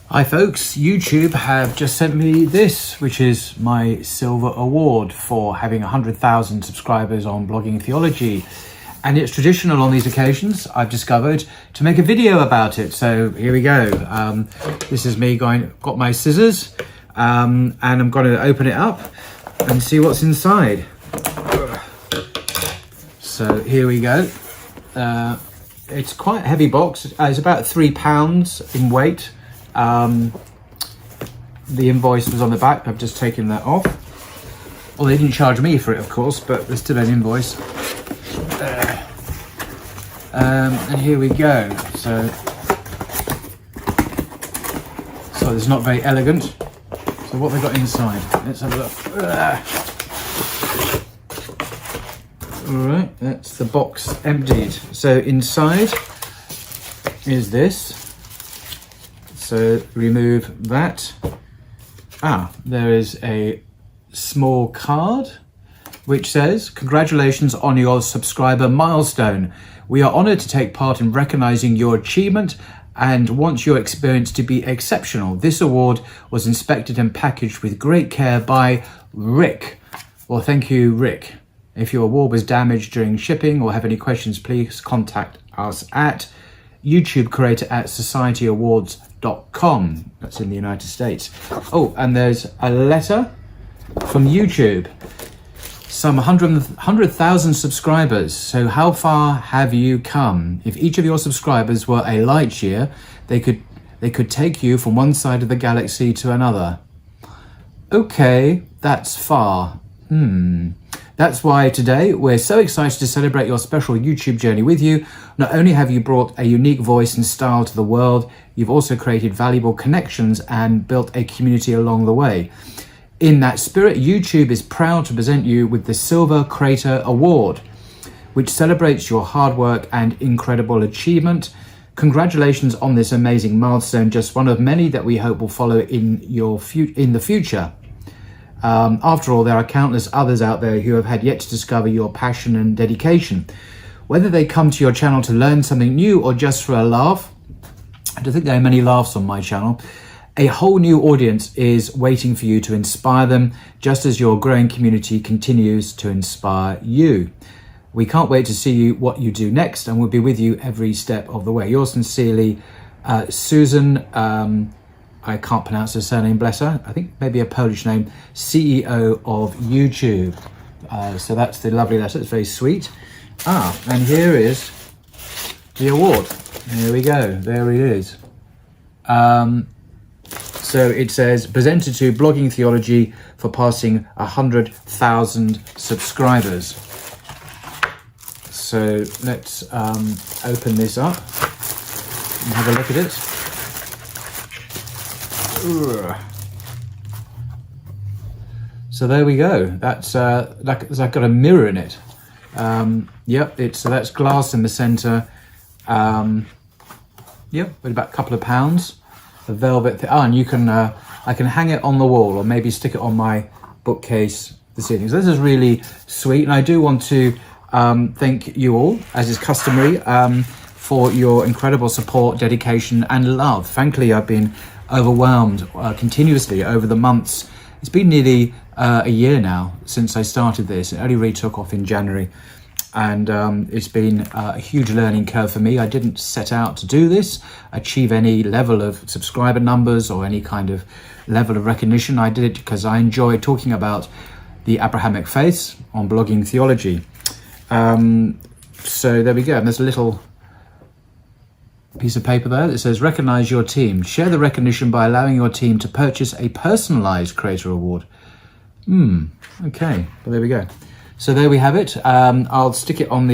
Hi folks, YouTube have just sent me this, which is my silver award for having 100,000 subscribers on Blogging Theology. And it's traditional on these occasions, I've discovered, to make a video about it. So here we go. This is me got my scissors, and I'm going to open it up and see what's inside. So here we go. It's quite a heavy box. It's about £3 in weight. The invoice was on the back. I've just taken that off. Well, they didn't charge me for it, of course, but there's still an invoice. And here we go. So it's not very elegant. So what have we got inside? Let's have a look. All right, that's the box emptied. So inside is this. So remove that. There is a small card which says, "Congratulations on your subscriber milestone. We are honored to take part in recognizing your achievement and want your experience to be exceptional. This award was inspected and packaged with great care by Rick." Well, thank you, Rick. If your award was damaged during shipping or have any questions, please contact us at youtubecreator@societyawards.com. That's in the United States. Oh, and there's a letter from YouTube. Some 100,000 subscribers. So how far have you come? If each of your subscribers were a light year, they could take you from one side of the galaxy to another. Okay, that's far. That's why today we're so excited to celebrate your special YouTube journey with you. Not only have you brought a unique voice and style to the world, you've also created valuable connections and built a community along the way. In that spirit, YouTube is proud to present you with the Silver Creator Award, which celebrates your hard work and incredible achievement. Congratulations on this amazing milestone, just one of many that we hope will follow in the future. After all, there are countless others out there who have had yet to discover your passion and dedication. Whether they come to your channel to learn something new or just for a laugh, I don't think there are many laughs on my channel, a whole new audience is waiting for you to inspire them, just as your growing community continues to inspire you. We can't wait to see what you do next, and we'll be with you every step of the way. Yours sincerely, Susan, I can't pronounce her surname, bless her. I think maybe a Polish name, CEO of YouTube. So that's the lovely letter. It's very sweet. And here is the award. Here we go. There it is. So it says, presented to Blogging Theology for passing 100,000 subscribers. So let's open this up and have a look at it. So there we go. That's it's like got a mirror in it. Yep. So that's glass in the center. Yep, with about a couple of pounds. The velvet. And you can I can hang it on the wall or maybe stick it on my bookcase this evening. So this is really sweet, and I do want to thank you all, as is customary, for your incredible support, dedication, and love. Frankly, I've been overwhelmed continuously over the months. It's been nearly a year now since I started this. It only really took off in January, and it's been a huge learning curve for me. I didn't set out to do this, achieve any level of subscriber numbers or any kind of level of recognition. I did it because I enjoy talking about the Abrahamic faiths on Blogging Theology. So there we go. And there's a little piece of paper there that says, recognize your team. Share the recognition by allowing your team to purchase a personalized creator award. Okay, well, there we go. So there we have it. I'll stick it on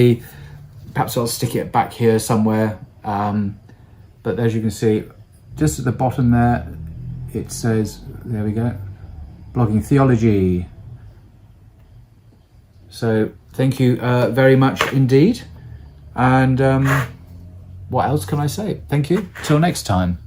perhaps I'll stick it back here somewhere. But as you can see, just at the bottom there, it says, there we go, Blogging Theology. So thank you very much indeed. And what else can I say? Thank you. Till next time.